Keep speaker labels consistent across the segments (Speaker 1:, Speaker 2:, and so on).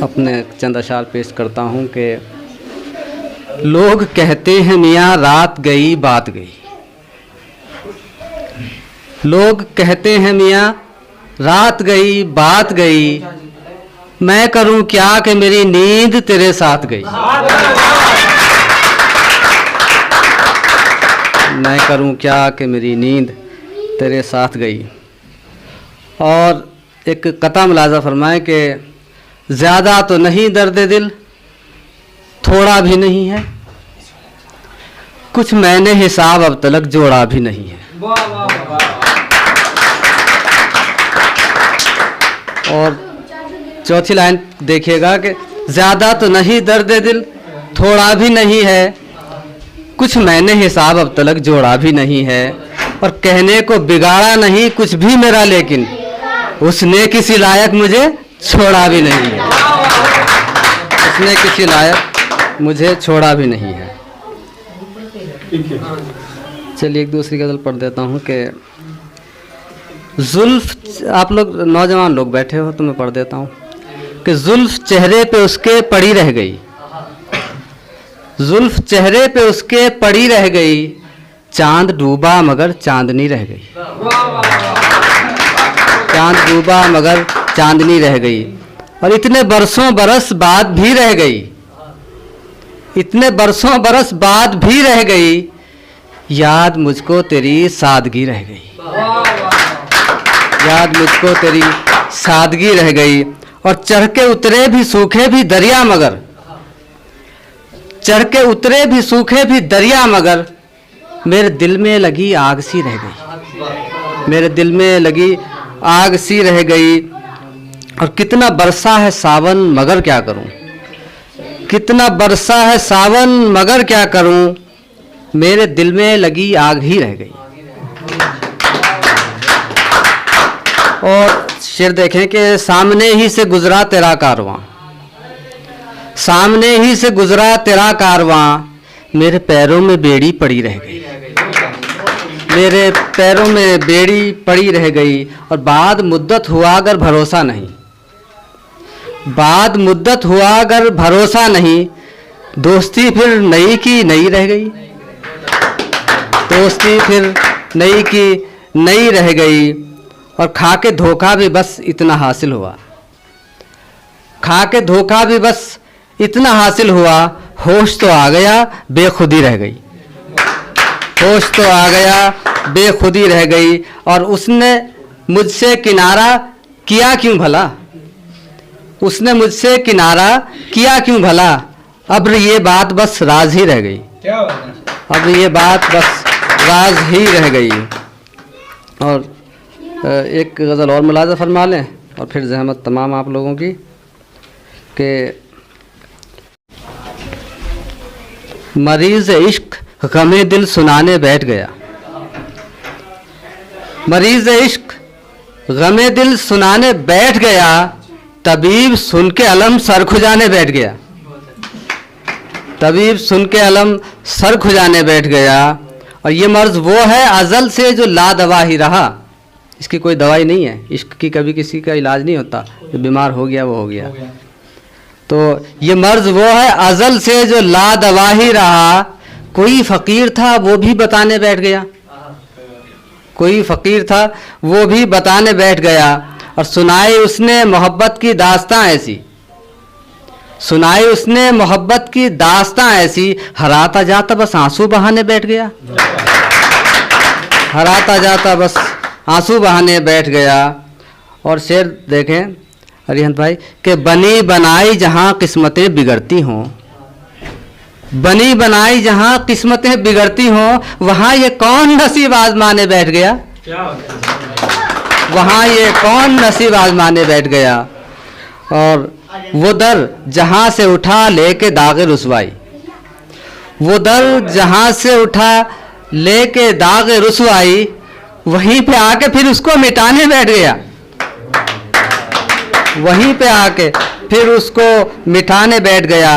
Speaker 1: अपने चंद अशार पेश करता हूँ कि लोग कहते हैं मियाँ रात गई बात गई। लोग कहते हैं मियाँ रात गई बात गई, मैं करूं क्या कि मेरी नींद तेरे साथ गई। मैं करूं क्या कि मेरी नींद तेरे साथ गई। और एक कता मुलाजा फरमाए कि ज़्यादा तो नहीं दर्द दिल, थोड़ा भी नहीं है, कुछ मैंने हिसाब अब तलक जोड़ा भी नहीं है। और चौथी लाइन देखिएगा कि ज़्यादा तो नहीं दर्द दिल, थोड़ा भी नहीं है, कुछ मैंने हिसाब अब तलक जोड़ा भी नहीं है। और कहने को बिगाड़ा नहीं कुछ भी मेरा, लेकिन उसने किसी लायक मुझे छोड़ा भी नहीं है। उसने किसी लायक मुझे छोड़ा भी नहीं है। चलिए एक दूसरी गज़ल पढ़ देता हूँ कि जुल्फ, आप लोग नौजवान लोग बैठे हो तो मैं पढ़ देता हूँ कि जुल्फ चेहरे पे उसके पड़ी रह गई। जुल्फ चेहरे पे उसके पड़ी रह गई, चांद डूबा मगर चांदनी रह गई। चांद डूबा मगर चांदनी रह गई। और इतने बरसों बरस बाद भी रह गई, इतने बरसों बरस बाद भी रह गई, याद मुझको तेरी सादगी रह गई। याद मुझको तेरी सादगी रह गई। और चढ़ के उतरे भी सूखे भी दरिया मगर, चढ़ के उतरे भी सूखे भी दरिया मगर, मेरे दिल में लगी आग सी रह गई। मेरे दिल में लगी आग सी रह गई। और कितना बरसा है सावन मगर क्या करूं, कितना बरसा है सावन मगर क्या करूं, मेरे दिल में लगी आग ही रह गई। और शेर देखें कि सामने ही से गुजरा तेरा कारवां, सामने ही से गुजरा तेरा कारवां, मेरे पैरों में बेड़ी पड़ी रह गई। मेरे पैरों में बेड़ी पड़ी रह गई। और बाद मुद्दत हुआ अगर भरोसा नहीं, बाद मुद्दत हुआ अगर भरोसा नहीं, दोस्ती फिर नई की नई रह गई। दोस्ती फिर नई की नई रह गई। और खा के धोखा भी बस इतना हासिल हुआ, खा के धोखा भी बस इतना हासिल हुआ, होश तो आ गया बेखुदी रह गई। होश तो आ गया बेखुदी रह गई। और उसने मुझसे किनारा किया क्यों भला, उसने मुझसे किनारा किया क्यों भला, अब ये बात बस राज ही रह गई। अब ये बात बस राज ही रह गई। और एक गज़ल और मुलाज़ा फरमा लें और फिर ज़हमत तमाम आप लोगों की कि मरीज़ इश्क गमे दिल सुनाने बैठ गया। मरीज़ इश्क गमे दिल सुनाने बैठ गया, तबीब सुन के अलम सर खुजाने बैठ गया। तबीब सुन के अलम सर खुजाने बैठ गया। और ये मर्ज़ वो है अज़ल से जो ला दवा ही रहा, इसकी कोई दवाई नहीं है। इश्क की कभी किसी का इलाज नहीं होता, जो बीमार हो गया वो हो गया। तो ये मर्ज़ वो है अज़ल से जो ला दवा ही रहा। कोई फ़कीर था वो भी बताने बैठ गया, कोई फ़कीर था वो भी बताने बैठ गया। और सुनाई उसने मोहब्बत की दास्तां ऐसी, सुनाई उसने मोहब्बत की दास्तां ऐसी, हराता जाता बस आंसू बहाने बैठ गया। हराता जाता बस आंसू बहाने बैठ गया। और शेर देखें अरिहंत भाई कि बनी बनाई जहाँ किस्मतें बिगड़ती हों, बनी बनाई जहाँ किस्मतें बिगड़ती हों, वहाँ ये कौन नसीब आजमाने बैठ गया। वहाँ ये कौन नसीब आजमाने बैठ गया। और वो दर जहाँ से उठा लेके दागे रुसवाई, वो दर जहाँ से उठा लेके दागे रुसवाई, वहीं पे आके फिर उसको मिटाने बैठ गया। वहीं पे आके फिर उसको मिटाने बैठ गया।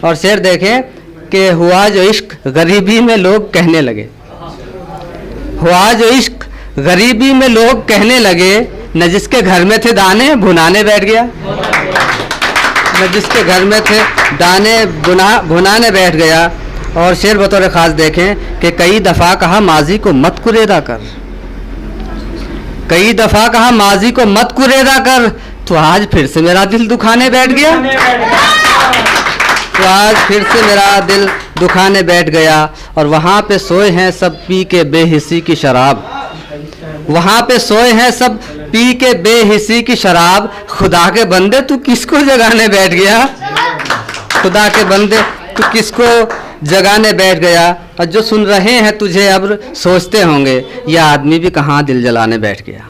Speaker 1: और शेर देखें कि हुआ जो इश्क गरीबी में लोग कहने लगे, हुआ जो इश्क गरीबी में लोग कहने लगे, न जिसके घर में थे दाने भुनाने बैठ गया। मैं जिसके घर में थे दाने भुनाने बैठ गया। और शेर बतौर ख़ास देखें कि कई दफ़ा कहा माजी को मत कुरेदा कर, कई दफ़ा कहा माजी को मत कुरेदा कर, तो आज फिर से मेरा दिल दुखाने बैठ गया, तो आज फिर से मेरा दिल दुखाने बैठ गया। और वहाँ पे सोए हैं सब पी के बेहिसी की शराब, वहाँ पे सोए हैं सब पी के बेहिसी की शराब। खुदा के बंदे तू किसको जगाने बैठ गया, खुदा के बंदे तू किसको जगाने बैठ गया। और जो सुन रहे हैं तुझे अब सोचते होंगे यह आदमी भी कहाँ दिल जलाने बैठ गया।